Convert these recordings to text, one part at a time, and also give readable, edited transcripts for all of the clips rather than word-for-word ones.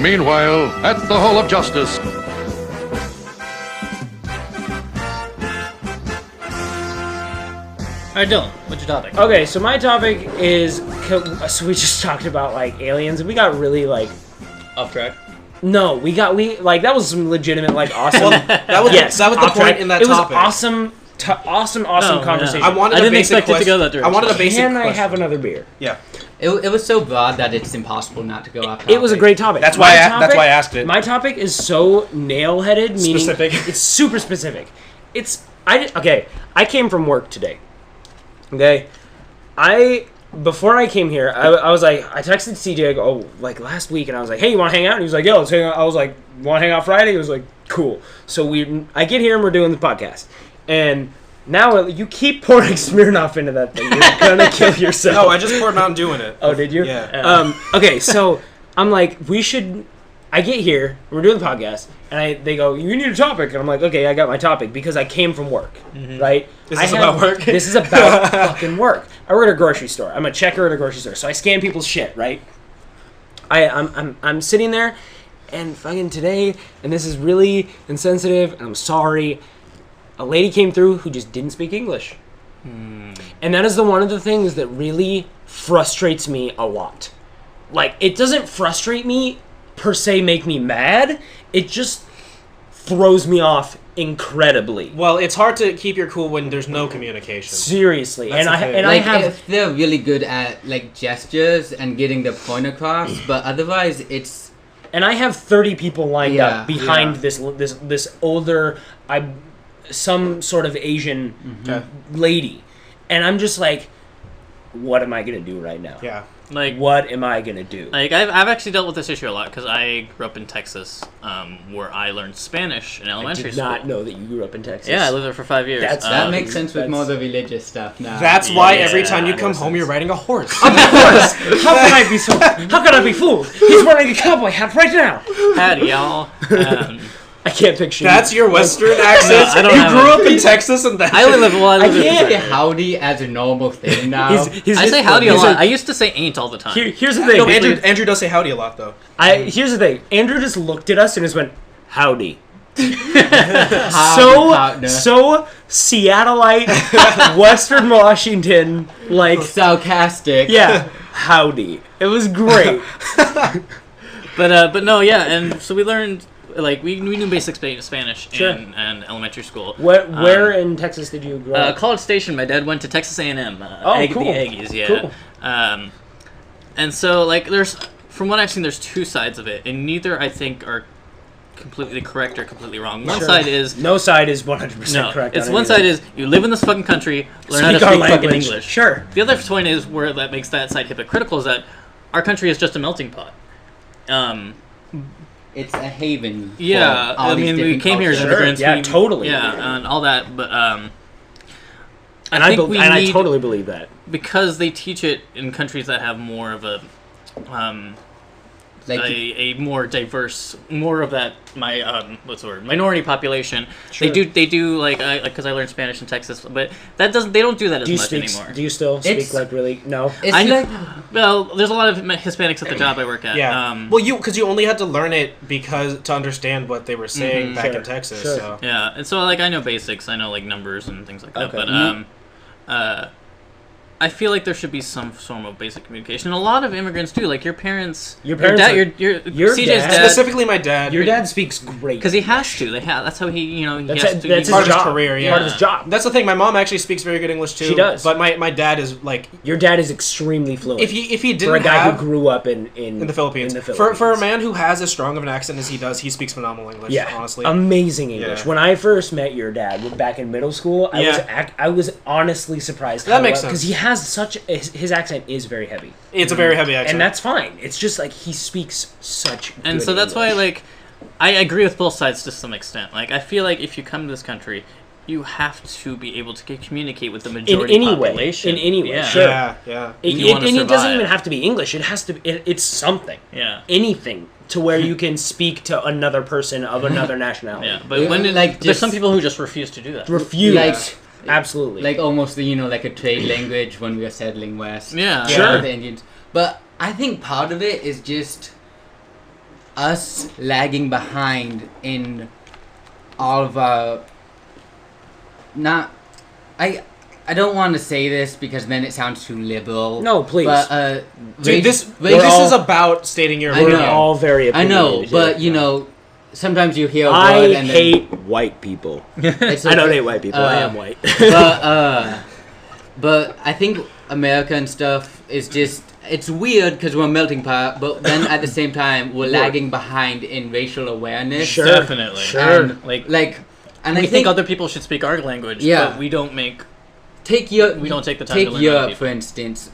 Meanwhile, at the Hall of Justice. Alright, Dylan, what's your topic? Okay, so my topic is, so we just talked about like aliens, and we got really like, Off track. no, that was some legitimate like awesome. Well, that was yes, that was the off point track. in that it was topic. awesome Oh, conversation. yeah. I wanted I a didn't basic expect it to go that question. I wanted a direction. basic Can question. I have another beer? Yeah. It was so broad that it's impossible not to go off topic. It was a great topic. That's My why I asked it. My topic is so nail-headed, meaning Specific. it's super specific. I came from work today. Okay, before I came here, I was like, I texted CJ like last week, and I was like, hey, you want to hang out? And he was like, yo, let's hang out. I was like, want to hang out Friday? He was like, cool. So I get here and we're doing the podcast, and now you keep pouring Smirnoff into that thing. You're gonna kill yourself. No, I just poured Mountain Dew in it. Oh, did you? Yeah. Okay, so I'm like, I get here, we're doing the podcast, and they go, you need a topic. And I'm like, okay, I got my topic, because I came from work, right? This is about work? This is about fucking work. I work at a grocery store. I'm a checker at a grocery store, so I scan people's shit, right? I'm sitting there, and fucking today, and this is really insensitive, and I'm sorry, a lady came through who just didn't speak English. And that is one of the things that really frustrates me a lot. Like, it doesn't frustrate me per se make me mad. It just throws me off incredibly. Well, it's hard to keep your cool when there's no communication. Seriously. That's the thing. Like, I have if they're really good at like gestures and getting the point across, but otherwise it's and I have 30 people lined Yeah, up behind yeah. this older some sort of Asian Okay. lady. And I'm just like, what am I going to do right now? Yeah. Like, What am I going to do? I've actually dealt with this issue a lot because I grew up in Texas, where I learned Spanish in I elementary did school. not know that you grew up in Texas. Yeah, I lived there for 5 years. That's- that Um, makes sense with that's- more of the religious stuff now. That's why Yeah, every time you that come makes home, sense. you're riding a horse. Of course. How can I be fooled? He's wearing a cowboy hat right now. Howdy, y'all. I can't picture. That's your Western accent. I don't you have grew it. up in Texas, and that's I only live I in can't- say howdy as a normal thing now. I say howdy a lot. I used to say ain't all the time. Here's the thing. No, Andrew does say howdy a lot, though. Here's the thing. Andrew just looked at us and just went, "Howdy." Partner. So Seattleite, Western Washington, like sarcastic. yeah, howdy. It was great. But no, yeah, and so we learned, like, we knew basic Spanish Sure. in elementary school. Where in Texas did you grow up? College Station. My dad went to Texas A&M. Cool. The Aggies, yeah. Cool. And so, like, from what I've seen, there's two sides of it, and neither, I think, are completely correct or completely wrong. One Sure. side is... No side is 100% No, correct. it's on one anything. side is, you live in this fucking country, learn how to Speak our speak fucking language. English. Sure. The other point is, where that makes that side hypocritical, is that our country is just a melting pot. It's a haven. for Yeah, all I these mean, we different came here as cultures. immigrants. Yeah, we- totally. Yeah, and all that, but And I think we I need, totally believe that. because they teach it in countries that have more of a Like a more diverse, more of that what's the word, minority population. Sure. They do like because I learned Spanish in Texas, but they don't do that as Do you much speak? anymore. Do you still speak It's- like really? No. it's I like well, there's a lot of Hispanics at the job I work at. Yeah. Well, because you only had to learn it to understand what they were saying back Sure. in Texas. Sure. So. Yeah, and so like I know basics, I know like numbers and things like that, Okay. but I feel like there should be some form of basic communication. And a lot of immigrants do. Like your parents, Your parents dad, are- your dad- CJ's dad, Specifically, my dad. Your dad speaks great. because he has to. That's how he That's has to. that's part his of his job. career, yeah. Part of his job. That's the thing. My mom actually speaks very good English too. She does. But my dad is like, Your dad is extremely fluent. if he didn't for a guy have who grew up in the Philippines. For a man who has as strong of an accent as he does, he speaks phenomenal English. yeah, Honestly. amazing English. Yeah. When I first met your dad back in middle school, I was honestly surprised. That makes sense. because he has his accent is very heavy, It's a very heavy accent. and that's fine. It's just like he speaks such. And good so that's why, English. like, I agree with both sides to some extent. Like, I feel like if you come to this country, you have to be able to communicate with the majority any way, population. in any way, Yeah. sure. Yeah. It, you wanna and it doesn't survive. even have to be English. It has to. It's something. Yeah. Anything to where you can speak to another person of another nationality. Yeah, but Yeah, when like there's just- some people who just refuse to do that. Refuse. Like- Absolutely. like almost like a trade language when we were settling west. Yeah. Sure. The Indians. But I think part of it is just us lagging behind in all of our not I don't want to say this because then it sounds too liberal. No, please. But Dude, this all- is about stating your I We're know. opinion. all very I know, opinionated but here. you know, sometimes you hear a I word and hate white people. then it's I don't okay. hate white people. I am white. But I think America and stuff is just it's weird because we're a melting pot, but then at the same time we're lagging behind in racial awareness. Sure. Definitely. Sure. And Like, and we I think other people should speak our language, Yeah. but we don't make. we don't take the time take to learn other Europe people. for instance.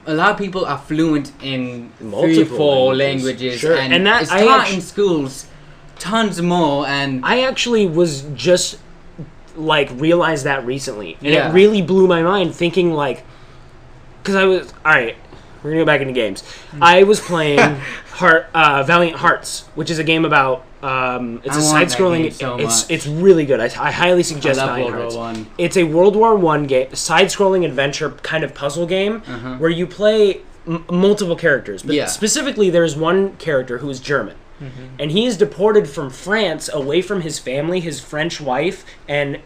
A lot of people are fluent in Multiple 3-4 languages. languages, Sure. and, And that- it's I taught actu- in schools, tons more. And I actually was just like realized that recently, and Yeah. it really blew my mind. Thinking like, because I was all right. We're gonna go back into games. I was playing Valiant Hearts, which is a game about. It's I a want that side-scrolling. game so much. It's really good. I highly suggest I love Valiant World Hearts. War One. It's a World War One game, side-scrolling adventure kind of puzzle game where you play multiple characters. But Yeah. specifically, there's one character who is German. And he is deported from France away from his family, his French wife and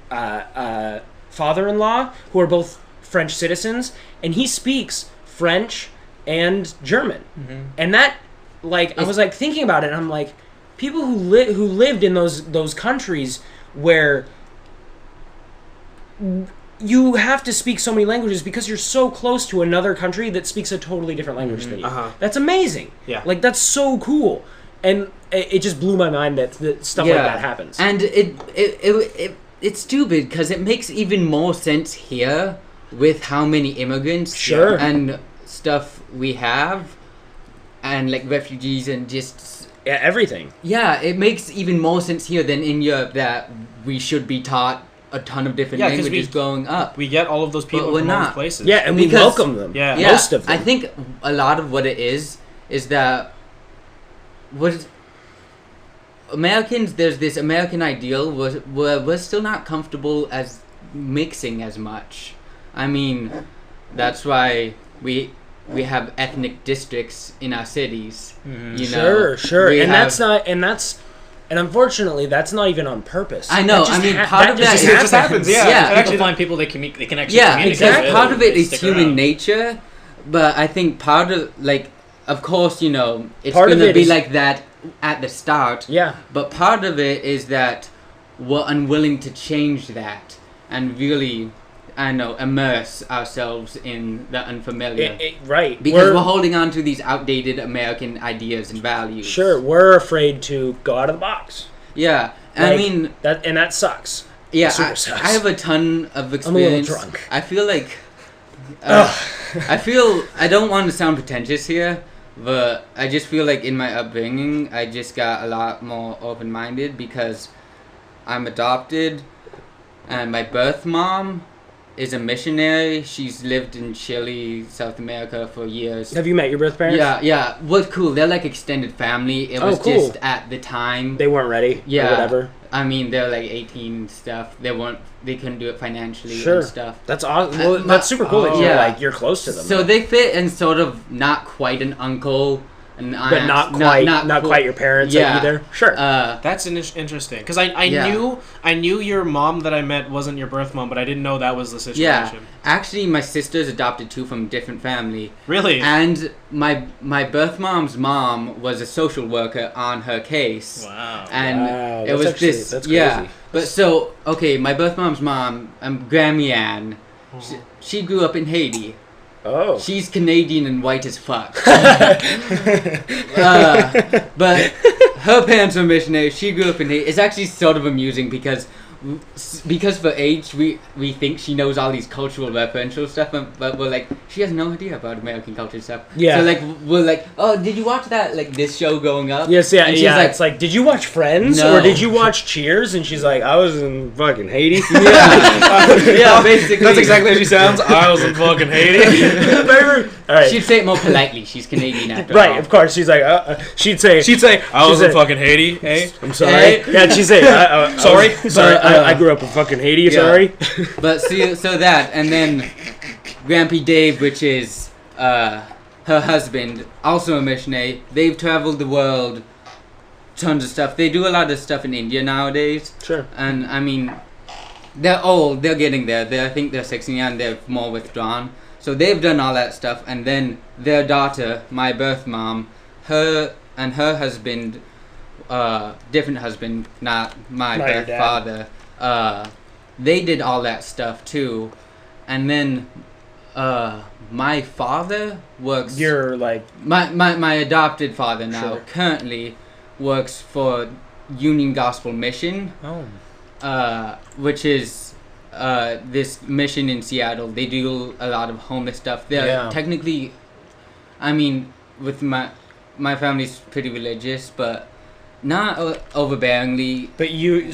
father-in-law, who are both French citizens, and he speaks French and German. And that, like, I was like thinking about it, and I'm like, people who lived in those countries where you have to speak so many languages because you're so close to another country that speaks a totally different language than you. That's amazing. Yeah. Like, that's so cool. And it just blew my mind that stuff like that happens. And it's stupid because it makes even more sense here with how many immigrants Sure. and stuff we have, and like refugees and just Yeah, everything. it makes even more sense here than in Europe that we should be taught a ton of different Yeah, 'cause languages growing up. We get all of those people But we're from all not. those places. Yeah, and we Because- welcome them. Yeah. Most of them. I think a lot of what it is that Americans, there's this American ideal where we're still not comfortable as mixing as much. I mean, that's why we have ethnic districts in our cities. You know, Sure. We And have- and unfortunately, that's not even on purpose. I know, That just I mean, part of that It just happens, yeah. Yeah. And People find people they can actually Yeah, communicate exactly. with Part and of it they is stick human around. nature, but I think part of of course, you know, it's Part of gonna it be is- like that at the start. Yeah. But part of it is that we're unwilling to change that and really, immerse ourselves in the unfamiliar. Right. Because we're holding on to these outdated American ideas and values. Sure, we're afraid to go out of the box. Yeah. Like, I mean, that sucks. yeah, super sucks. I have a ton of I'm a experience. little drunk. I feel like I don't want to sound pretentious here, but I just feel like in my upbringing, I just got a lot more open-minded because I'm adopted, and my birth mom is a missionary. She's lived in Chile, South America for years. Have you met your birth parents? Yeah. What's cool? They're like extended family. It was cool. just at the time. They weren't ready. Yeah. Or whatever. I mean, they're like 18 and stuff. They couldn't do it financially Sure. and stuff. That's awesome. Well, that's super cool that you're close to them. So though. they fit in sort of not quite an uncle, and but not quite your parents either. Sure. That's interesting because I knew your mom that I met wasn't your birth mom, but I didn't know that was the situation. Yeah, actually, my sister's adopted too from a different family. Really? And my birth mom's mom was a social worker on her case. Wow. And Wow, it that's was actually- this. that's Yeah. crazy. But so okay, my birth mom's mom, Grammy Ann, she grew up in Haiti. oh. She's Canadian and white as fuck. But her parents were missionaries. She grew up in Haiti. It's actually sort of amusing because for age we think she knows all these cultural referential stuff, but we're like she has no idea about American culture stuff. Yeah. So like we're like, oh, did you watch that this show growing up? Yes, yeah, And she's yeah. like, It's like, did you watch Friends No. or did you watch Cheers? And she's like, I was in fucking Haiti. yeah, basically. That's exactly how she sounds. I was in fucking Haiti. All right, She'd say it more politely. She's Canadian after right. all. Of course, she's like, she'd say, She'd say, I was She'd in say- fucking Haiti, eh? I'm sorry. Hey. Yeah, she'd say, Sorry? sorry. But, I grew up in fucking Haiti. yeah. Sorry. But so that, and then Grampy Dave, which is her husband, also a missionary. They've traveled the world tons of stuff. They do a lot of stuff in India nowadays. Sure. And I mean, they're getting there. I think they're 16 and they're more withdrawn. So they've done all that stuff, and then their daughter, my birth mom, her and her husband, different husband, not my Not your birth dad. father, they did all that stuff too. And then my father works. You're like My adopted father now Sure. currently works for Union Gospel Mission, which is this mission in Seattle. They do a lot of homeless stuff. They're Yeah. technically, I mean, with my family's pretty religious, but not overbearingly. but you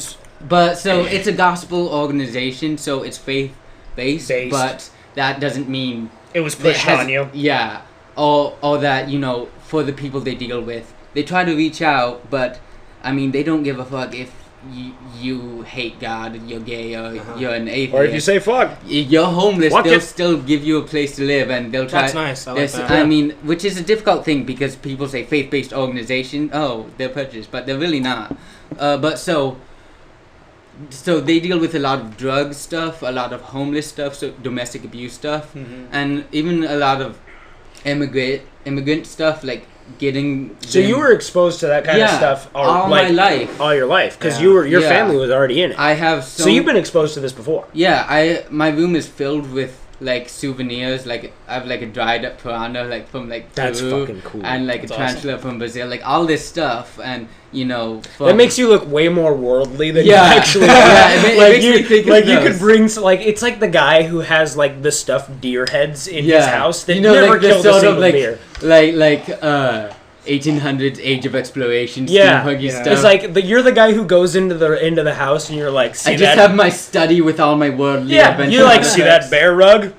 But so it's a gospel organization, so it's faith based, Based. but that doesn't mean it was it pushed has- on you. Yeah, or that, you know, for the people they deal with, they try to reach out, but I mean, they don't give a fuck if you hate God, you're gay, or you're an atheist. Or if you say fuck. You're homeless, Fuck they'll it. still give you a place to live, and they'll try. That's nice. I like There's- that. I mean, which is a difficult thing because people say faith-based organization. Oh, they're prejudiced, but they're really not. But so they deal with a lot of drug stuff, a lot of homeless stuff, so domestic abuse stuff, and even a lot of immigrant stuff, like getting. So you were exposed to that kind of Yeah, stuff all my life. all your life, because Yeah. your Yeah. family was already in it. I have So you've been exposed to this before. Yeah, my room is filled with like souvenirs. Like I have like a dried up piranha, like from like That's Peru, fucking cool. and like That's a tarantula from Brazil, like all this stuff, and you know. That makes you look way more worldly than Yeah. you actually Yeah, are. it like makes you, me think of like you those. could bring like it's like the guy who has like the stuffed deer heads in his Yeah. house that You know, never like the killed a sort of single like deer. like 1800s Age of Exploration, Yeah, steampunky yeah. stuff. It's like you're the guy who goes into the house and you're like, see I just that? have my study with all my worldly Yeah, adventures. you like see that bear rug?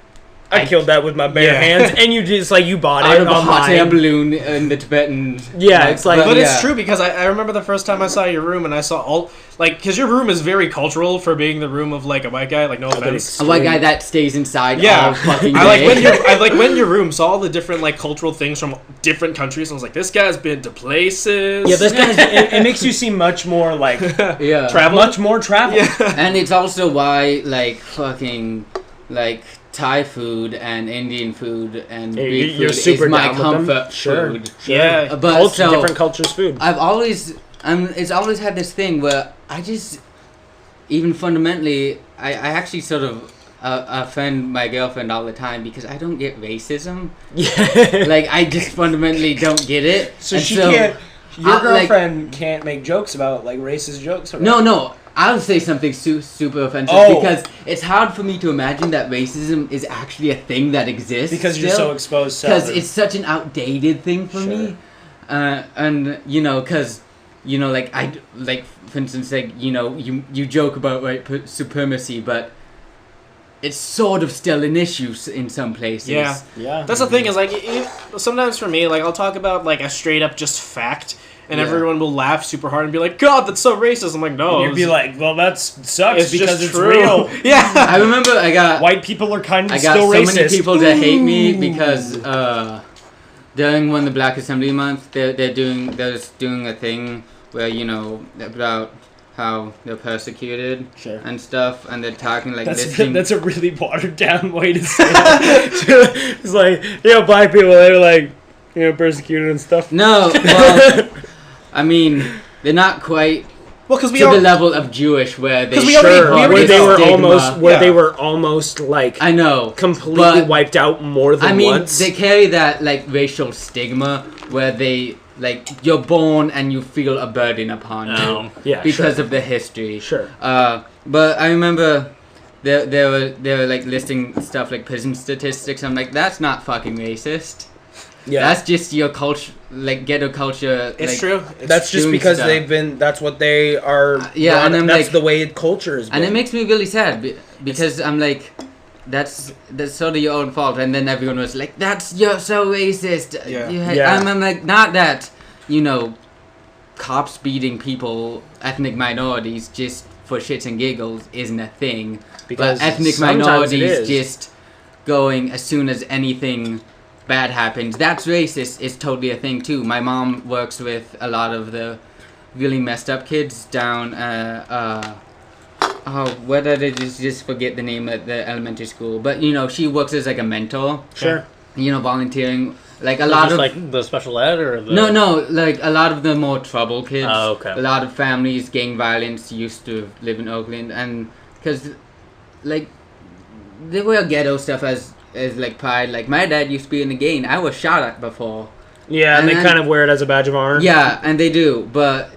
I I- killed that with my bare Yeah. hands, and you just like you bought out it of a hot air online. balloon in the Tibetan. Yeah, it's like- But yeah. it's true because I remember the first time I saw your room and I saw all like because your room is very cultural for being the room of like a white guy. Like no offense. A white guy that stays inside Yeah, all fucking day. I like when your room saw all the different like cultural things from different countries. And I was like, this guy's been to places. Yeah, this guy's it makes you seem much more like yeah. much more travel. And it's also why like fucking like Thai food and Indian food and Yeah, Greek you're food super is my down with them. comfort Sure. food. Yeah. But so different cultures food. I've always it's always had this thing where I just even fundamentally I actually sort of offend my girlfriend all the time because I don't get racism. Yeah. Like I just fundamentally don't get it. So And she can't. Your like- girlfriend can't make jokes about like racist jokes. Or No, I'll say something super offensive Oh. because it's hard for me to imagine that racism is actually a thing that exists. because you're so exposed to. Because other- it's such an outdated thing for me, and you know, because you know, like like for instance, like you know, you joke about white supremacy, but it's sort of still an issue in some places. Yeah. yeah. That's the thing is like sometimes for me like I'll talk about like a straight up just fact and Yeah. everyone will laugh super hard and be like, God, that's so racist. I'm like, no, You'd be like, well, that sucks it's because just it's true. real. Yeah. I remember I got White people are kind of I got still so racist. many people that hate me because during when the Black Assembly Month, they're just doing a thing where you know about how they're persecuted Sure. and stuff, and they're talking like listing. That's a really watered down way to say it. It's like, black people, they're like, persecuted and stuff. No, well, I mean they're not quite Well, because we to are the level of Jewish where they 'Cause we already- Sure, we already where they know. were stigma. almost, where Yeah. they were almost like I know completely but- wiped out more than I mean, once. they carry that like racial stigma where they like you're born and you feel a burden upon you Yeah, because of the history. Sure. But I remember they were like listing stuff like prison statistics. I'm like, that's not fucking racist. Yeah, That's just your culture, like ghetto culture. it's like, true. It's that's just doing because stuff. they've been. That's what they are. yeah, and I'm that's like- the way culture is. And it makes me really sad because I'm like, that's sort of your own fault. And then everyone was like, you're so racist. Yeah. Yeah. I'm like, not that, you know, cops beating people, ethnic minorities, just for shits and giggles isn't a thing. Because but ethnic sometimes it minorities is. just going as soon as anything bad happens. That's racist is totally a thing too. My mom works with a lot of the really messed up kids down. What did I just forget the name of the elementary school? But she works as like a mentor. Sure. Volunteering. Like a Is lot this of like the special ed or the no, like a lot of the more troubled kids. Oh, okay. A lot of families, gang violence, used to live in Oakland, and because like they were ghetto stuff as like pride. Like my dad used to be in the gang. I was shot at before. Yeah, and And they then- kind of wear it as a badge of honor. Yeah, and they do. But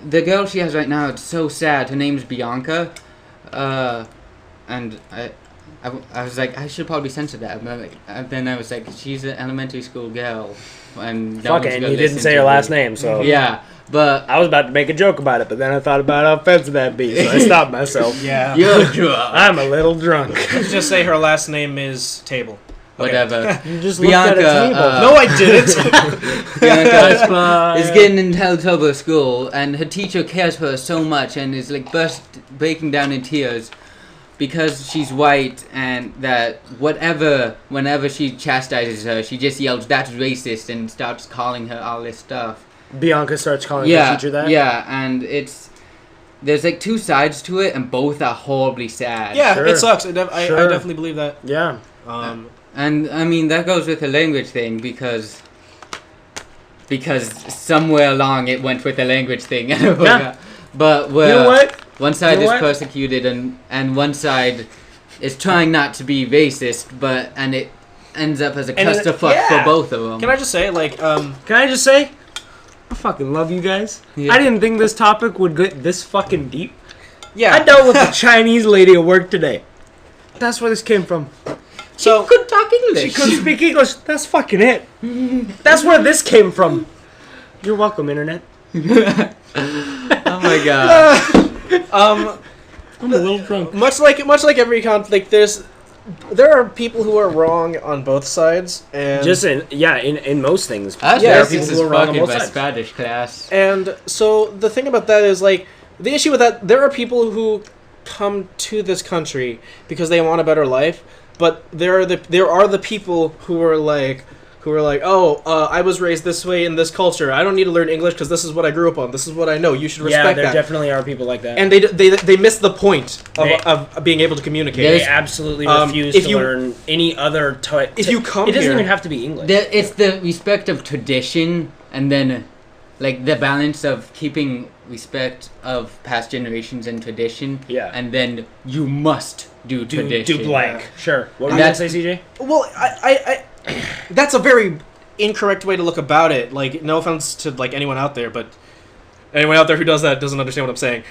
the girl she has right now, it's so sad. Her name's Bianca, and I was like, I should probably censor that. But and then I was like, she's an elementary school girl, and no Fuck one's it, and gonna you didn't listen say to her me. last name, so Yeah, but I was about to make a joke about it, but then I thought about how offensive that'd be, so I stopped myself. Yeah. you're drunk. I'm a little drunk. Let's just say her last name is Table. Okay. Whatever. You just looked at a Bianca, table. No, I didn't. Bianca is getting in hell trouble at school, and her teacher cares for her so much, and is like breaking down in tears because she's white, and that whenever she chastises her, she just yells, "That's racist," and starts calling her all this stuff. Bianca starts calling the Yeah, teacher that? yeah, and there's like two sides to it, and both are horribly sad. Yeah, Sure. it sucks. I Sure. definitely believe that. Yeah. And I mean that goes with the language thing because somewhere along it went with the language thing. Yeah. But You know what? one side You know is what? persecuted and one side is trying not to be racist, and it ends up as a And clusterfuck yeah. for both of them. Can I just say, like, Can I just say, I fucking love you guys. Yeah. I didn't think this topic would get this fucking deep. yeah. I dealt with a Chinese lady at work today. That's where this came from. So, Couldn't talk English. She couldn't speak English. That's fucking it. That's where this came from. You're welcome, internet. Oh my god. I'm a little drunk. much like every conflict, there are people who are wrong on both sides, and Just in most things. I was there are racist people as who are wrong fuck on in both my sides. Spanish class. And so the thing about that is, like, the issue with that, there are people who come to this country because they want a better life, but there are the people who are like, I was raised this way in this culture. I don't need to learn English because this is what I grew up on. This is what I know. You should Yeah, respect there that. definitely are people like that. And they miss the point They- of being able to communicate. they absolutely refuse if to you- learn any other type. if you come it doesn't here- even have to be English. It's the respect of tradition, and then like the balance of keeping respect of past generations and tradition. Yeah. And then you must do tradition. do blank. Sure. What were And you gonna that's- say, CJ? Well, I that's a very incorrect way to look about it. Like, no offense to like anyone out there, but anyone out there who does that doesn't understand what I'm saying.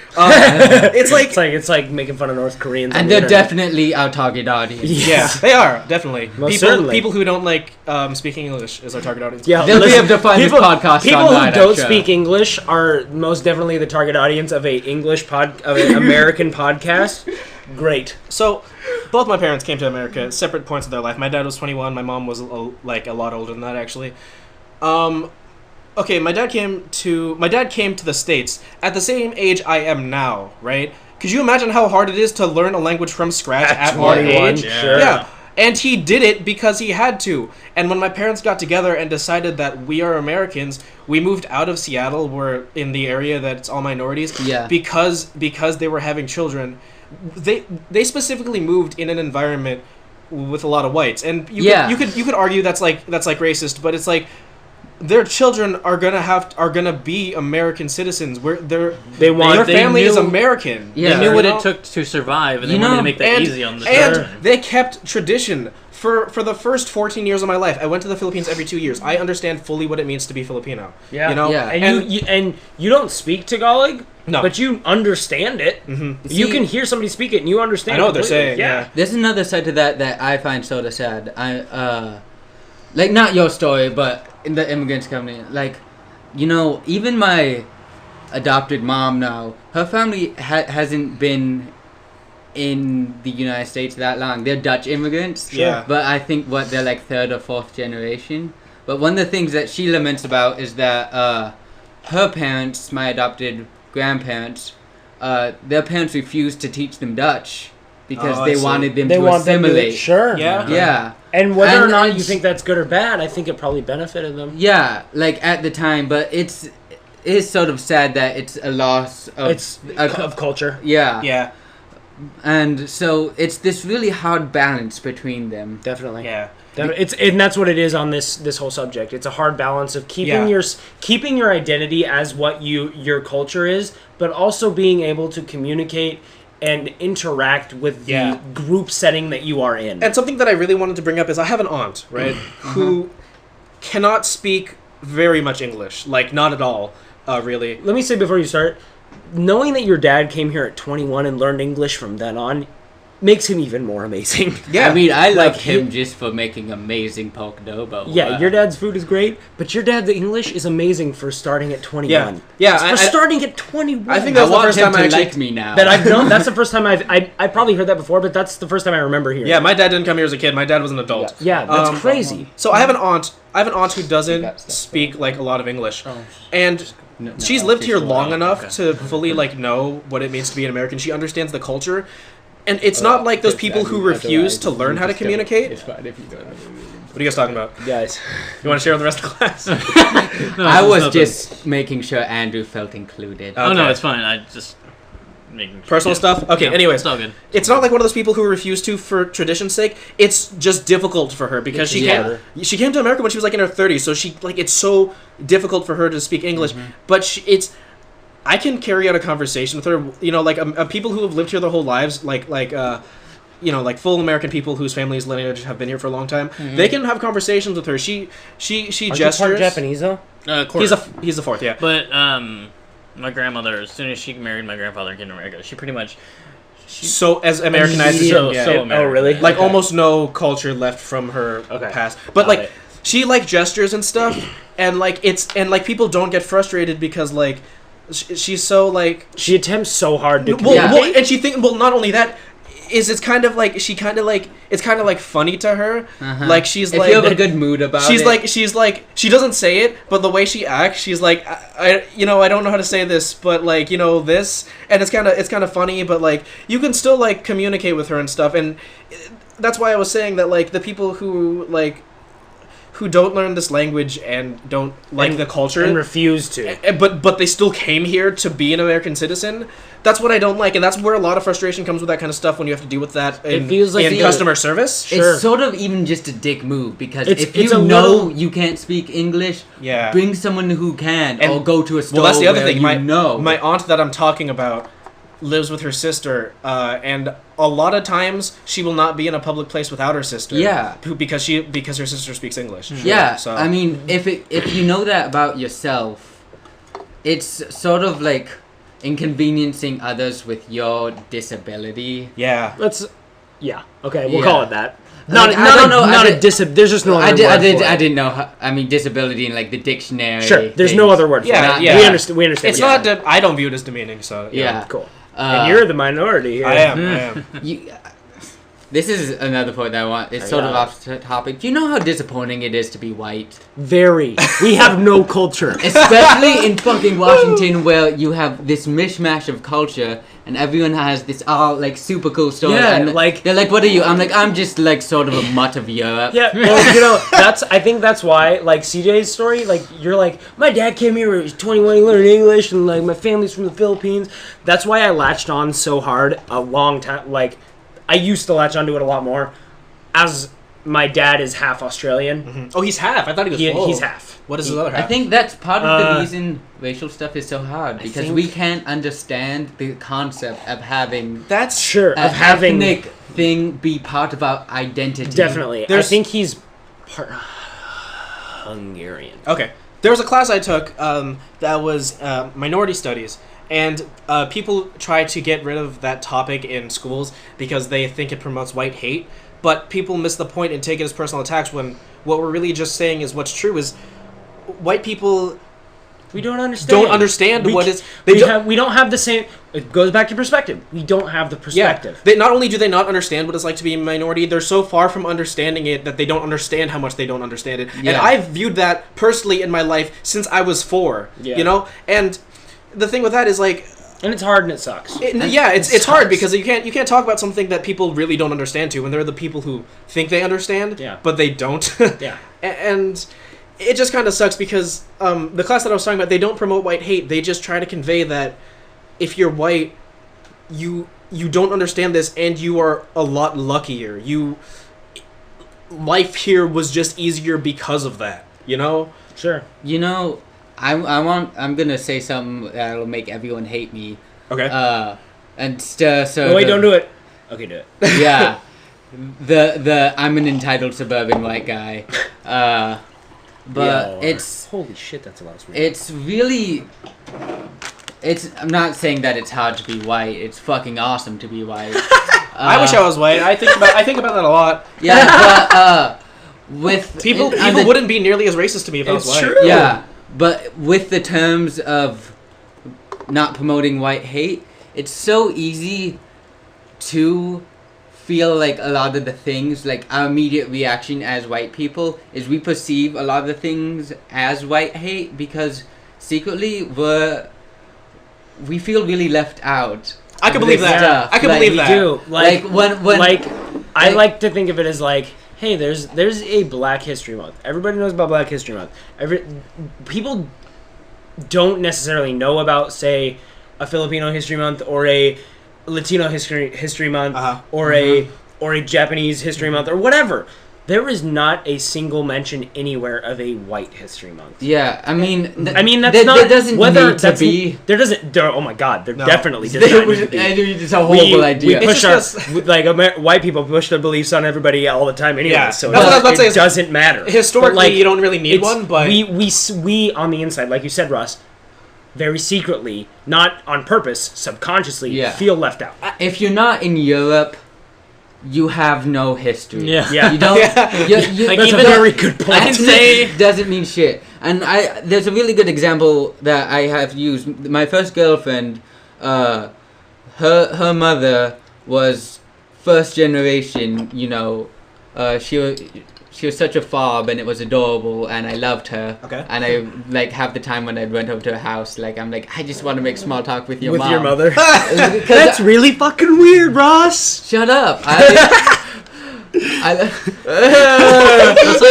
It's like making fun of North Koreans. on And the they're internet. definitely our target audience. yeah, they are definitely Most certainly. people who don't like speaking English is our target audience. Yeah, They'll be listen, able to find this podcast People online, who don't I'm sure. speak English are most definitely the target audience of an American podcast. Great. So, both my parents came to America at separate points of their life. My dad was 21. My mom was a lot older than that, actually. Okay, my dad came to the States at the same age I am now, right? Could you imagine how hard it is to learn a language from scratch at our 21, age? sure. Yeah. And he did it because he had to. And when my parents got together and decided that we are Americans, we moved out of Seattle. We're in the area that's all minorities. Yeah. Because they were having children. They specifically moved in an environment with a lot of whites. And you could argue that's like racist, but it's like their children are gonna be American citizens. Their family is American. Yeah. They knew what You know? it took to survive, and they You wanted know, to make that and, easy on the and they kept tradition for the first 14 years of my life. I went to the Philippines every 2 years. I understand fully what it means to be Filipino. Yeah. You know? Yeah. And you don't speak Tagalog, No. but you understand it. Mm-hmm. You See- can hear somebody speak it, and you understand. I know what they're completely. saying, yeah. There's another side to that I find sort of sad. Like not your story, but in the immigrants coming in, like, you know, even my adopted mom now, her family hasn't been in the United States that long. They're Dutch immigrants. Yeah. But I think they're like third or fourth generation. But one of the things that she laments about is that her parents, my adopted grandparents, their parents refused to teach them Dutch because Oh, I they see. wanted them They to want them assimilate. to sure. Yeah. Yeah. And whether or And not you it's- think that's good or bad, I think it probably benefited them. Yeah, like at the time, but it's is sort of sad that it's a loss of It's of culture. yeah. Yeah, And so it's this really hard balance between them. Definitely. yeah. And that's what it is on this whole subject. It's a hard balance of keeping Yeah. keeping your identity as what your culture is, but also being able to communicate and interact with the Yeah. group setting that you are in. And something that I really wanted to bring up is I have an aunt, right, who cannot speak very much English, like not at all, really. Let me say before you start, knowing that your dad came here at 21 and learned English from then on makes him even more amazing. Yeah, I mean, I like Like, him just for making amazing pork dobo. Yeah, your dad's food is great, but your dad's English is amazing for starting at 21. Yeah, for starting at 21. I think I that's the want first him time to I actually. like me now. that I've known. That's the first time I probably heard that before, but that's the first time I remember hearing. Yeah, it. my dad didn't come here as a kid. My dad was an adult. Yeah, that's Um, crazy. So I have an aunt. Who doesn't speak like a lot of English, and No, she's no, lived she's here still long alive. enough Okay. to fully like know what it means to be an American. She understands the culture, and it's not like those people who refuse to learn how to communicate. It's fine if you don't. What are you guys talking about? Guys, You want to share with the rest of the class? I was nothing. just making sure Andrew felt included. Oh no, Okay. it's fine. I just making Personal stuff? Okay, Yeah, anyways. it's all good. It's not like one of those people who refuse to for tradition's sake. It's just difficult for her because she came to America when she was like in her 30s, so it's so difficult for her to speak English. But I can carry out a conversation with her. You know, like people who have lived here their whole lives, like full American people whose families lineage have been here for a long time. They can have conversations with her. She Aren't you gestures. part Japanese though? He's the fourth, yeah. But my grandmother, as soon as she married my grandfather and came to America, she pretty much So as Americanized as so, yeah. so Oh, American. really? Like Okay. almost no culture left from her Okay. past. But Got like it. she like gestures and stuff, and like people don't get frustrated because like she's so like She attempts so hard to well, Yeah. well and she think well not only that is it's kind of like it's kind of like funny to her. Uh-huh. Like she's if like you have a good mood about she's it. like she doesn't say it, but the way she acts, she's like I don't know how to say this, but like this, and it's kind of funny, but like you can still like communicate with her and stuff, and that's why I was saying that like the people who don't learn this language and don't like the culture and refuse to. but they still came here to be an American citizen. That's what I don't like, and that's where a lot of frustration comes with that kind of stuff when you have to deal with that in, It feels like in the- customer service. Sure. It's sort of even just a dick move because It's- if it's you a know little- you can't speak English, Yeah. bring someone who can, And- or go to a store Well, that's the other where thing. you My aunt that I'm talking about lives with her sister, and a lot of times she will not be in a public place without her sister. Yeah. because her sister speaks English. Yeah, So I mean, if you know that about yourself, it's sort of like inconveniencing others with your disability. yeah. Okay, we'll Yeah. call it that. Like, I don't know, I did- There's just no other word for it. I didn't know. I mean, disability in like the dictionary. Sure, there's no things. other word for Yeah, it. yeah. We understand. We understand. It's what not. I don't view it as demeaning. So Yeah. cool. Uh, And you're the minority here. I am. You, this is another point that I want. It's sort of Yeah. off topic. Do you know how disappointing it is to be white? Very. We have no culture. Especially in fucking Washington, where you have this mishmash of culture, and everyone has this all like super cool story. Yeah, and like- they're like, "What are you?" I'm like, "I'm just like sort of a mutt of Europe." Yeah, well, I think that's why, like, CJ's story, like, you're like, my dad came here when he was 21, he learned English, and, like, my family's from the Philippines. That's why I latched on so hard a long time. Like, I used to latch onto it a lot more, as my dad is half Australian. Oh, he's half. I thought he was full. He's half. What is his other half? I think that's part of the Uh, reason racial stuff is so hard because think- we can't understand the concept of having that's Sure, an of having... ethnic thing be part of our identity. Definitely. There's- I think he's part Hungarian. Okay. There was a class I took that was minority studies, and people try to get rid of that topic in schools because they think it promotes white hate, but people miss the point and take it as personal attacks when what we're really just saying is what's true is white people We don't understand. don't understand We what ca- is... They we don't have the same... It goes back to perspective. We don't have the perspective. They, not only do they not understand what it's like to be a minority, they're so far from understanding it that they don't understand how much they don't understand it. And Yeah. I've viewed that personally in my life since I was 4. Yeah. You know? And the thing with that is like... And it's hard and it sucks. it's hard sucks. because you can't talk about something that people really don't understand to when they're the people who think they understand, Yeah. but they don't. Yeah. And it just kind of sucks because the class that I was talking about, they don't promote white hate. They just try to convey that if you're white, you don't understand this, and you are a lot luckier. Life here was just easier because of that. You know? Sure. You know, I'm gonna say something that'll make everyone hate me. Okay. No, wait, don't do it. Okay, do it. Yeah. The I'm an entitled suburban white guy. But it's holy shit, that's a lot of sweet. it's really I'm not saying that it's hard to be white. It's fucking awesome to be white. I wish I was white. I think about that a lot. Yeah, but with People the- wouldn't be nearly as racist to me if I was It's white. true. Yeah, but with the terms of not promoting white hate, it's so easy to feel like a lot of the things, like our immediate reaction as white people is we perceive a lot of the things as white hate because secretly we feel really left out. I can of believe this that. stuff. I can Like, believe You that. do. Like, when I like- like to think of it as like, hey, there's a Black History Month. Everybody knows about Black History Month. People don't necessarily know about, say, a Filipino History Month or a Latino History Month or a Japanese History Month or whatever. There is not a single mention anywhere of a White History Month. Yeah, I mean, That's there, not there doesn't whether need to that's be. there doesn't. There, oh my God, there No. definitely does not need to be. It's a horrible idea. We push It's our like white people push their beliefs on everybody all the time anyway. Yeah. So That's what I was about to say it is doesn't matter. Historically, But, like, you don't really need it's- one, but we on the inside, like you said, Ross, very secretly, not on purpose, subconsciously, Yeah. feel left out. If you're not in Europe, you have no history. Yeah. Yeah. You don't. You, Like, That's even a though- very good point. I can say doesn't mean shit. And there's a really good example that I have used. My first girlfriend, her mother was first generation. You know, she was such a fob, and it was adorable, and I loved her. Okay. And I like have the time when I'd went over to her house, like I'm like I just want to make small talk with your with mom. your mother. Because That's really fucking weird, Ross. shut up. that's like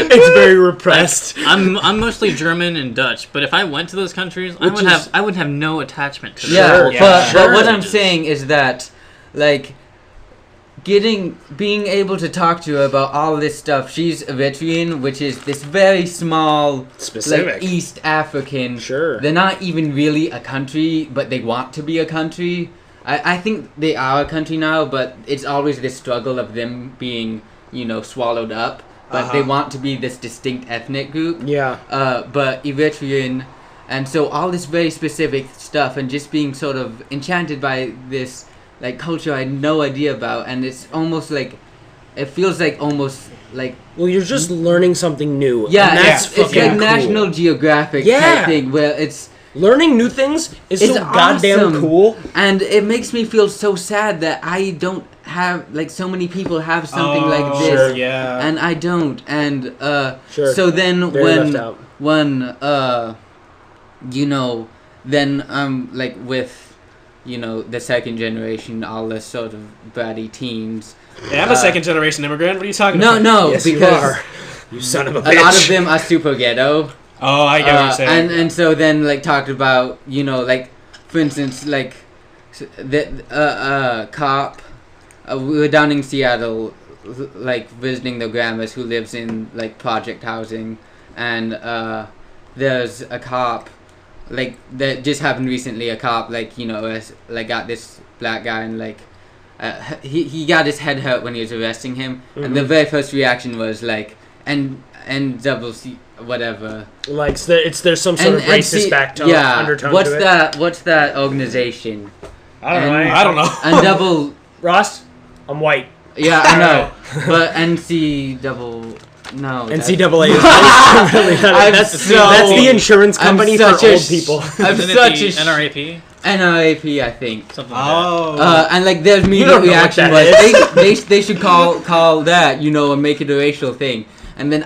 if, It's very repressed. I'm mostly German and Dutch, but if I went to those countries, I would have no attachment to them. Yeah, Sure, but what sure. I'm saying is that, like, being able to talk to her about all this stuff. She's Eritrean, which is this very small, Specific. like East African. Sure. They're not even really a country, but they want to be a country. I think they are a country now, but it's always this struggle of them being, swallowed up. But they want to be this distinct ethnic group. Yeah. But Eritrean, and so all this very specific stuff, and just being sort of enchanted by this like culture I had no idea about, and it's almost like it feels like almost like Well, you're just learning something new. yeah, and that's it's fucking like cool. National Geographic Yeah. type thing where it's Learning new things is It's so goddamn awesome. cool. and it makes me feel so sad that I don't have like so many people have something like this. Sure, yeah. And I don't, and Sure. so then Very left out. when then I'm like with the second generation, all the sort of bratty teens. Yeah, I'm a second generation immigrant. What are you talking No, about? no, Yes, you because are. You son of a a bitch. lot of them are super ghetto. Oh, I get what you're saying. And so then like talked about like for instance like the cop we were down in Seattle like visiting the grandmas who lives in like project housing, and there's a cop like that just happened recently. A cop got this black guy and like he got his head hurt when he was arresting him, and the very first reaction was like and double C whatever. Like there's some sort of racist backtone undertone what's to it. that? What's that organization? I don't know. And- I don't know. And double. Ross, I'm white. Yeah, I know. But NC double. No. NCAA is really that's the insurance I'm company for such a old people. I'm Isn't it such the a NRAP? NRAP, I think. Something like Oh. And like their immediate don't know what reaction that was they should call that and make it a racial thing. And then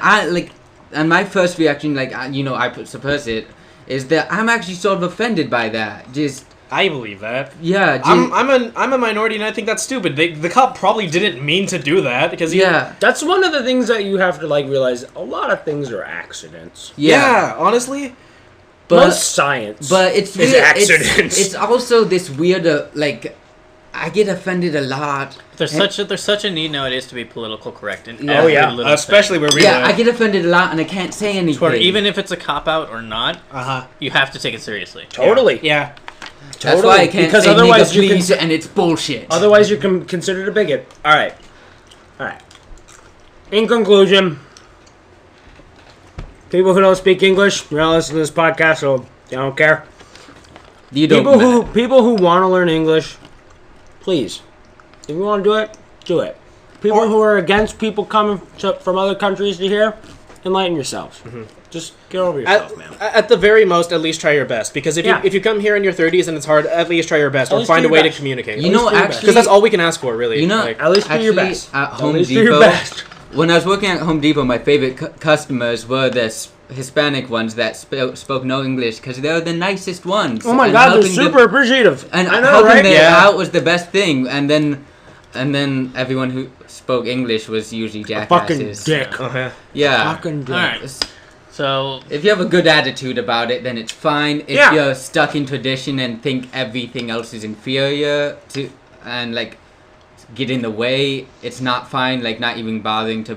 and my first reaction I suppose it is that I'm actually sort of offended by that. Just I believe that. Yeah, I'm a minority, and I think that's stupid. The cop probably didn't mean to do that because That's one of the things that you have to like realize. A lot of things are accidents. yeah, honestly. Most science, But it's is weird. accidents. It's also this weird, like, I get offended a lot. There's such a need nowadays to be political correct in Oh, every yeah. little Especially where we Yeah, I live. get offended a lot, and I can't say anything. thing. Even if it's a cop out or not, Uh-huh. you have to take it seriously. totally. Yeah. That's why I can't because say otherwise nigga you please, can, and it's bullshit. otherwise you're considered a bigot. All right. In conclusion, people who don't speak English, you're not listening to this podcast, so you don't care. You don't People who want to learn English, please, if you want to do it. People who are against people coming from other countries to here, enlighten yourselves. Just get over yourself, man. At the very most, at least try your best. Because Yeah. if you come here in your 30s and it's hard, at least try your best, At or least find do a your way to best. communicate. You know, actually, because that's all we can ask for, really. You know, Like, At least do your actually, best. at At Home least do your Depot, best. when I was working at Home Depot, my favorite customers were the Hispanic ones that spoke no English because they were the nicest ones. Oh my And God, they're helping super appreciative. And I know, helping right? them Yeah. out was the best thing. And then everyone who spoke English was usually Fucking jackasses. dick. uh-huh. Yeah. Fucking dick. All right. So If you have a good attitude about it, then it's fine. If Yeah. you're stuck in tradition and think everything else is inferior to, and like get in the way, it's not fine. Like not even bothering to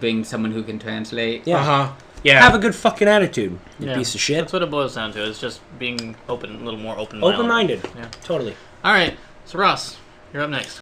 bring someone who can translate. Yeah. Uh-huh. Yeah. Have a good fucking attitude, you yeah, piece of shit. That's what it boils down to. It's just being open, a little more open. Open-minded. Yeah. Totally. All right. So Ross, you're up next.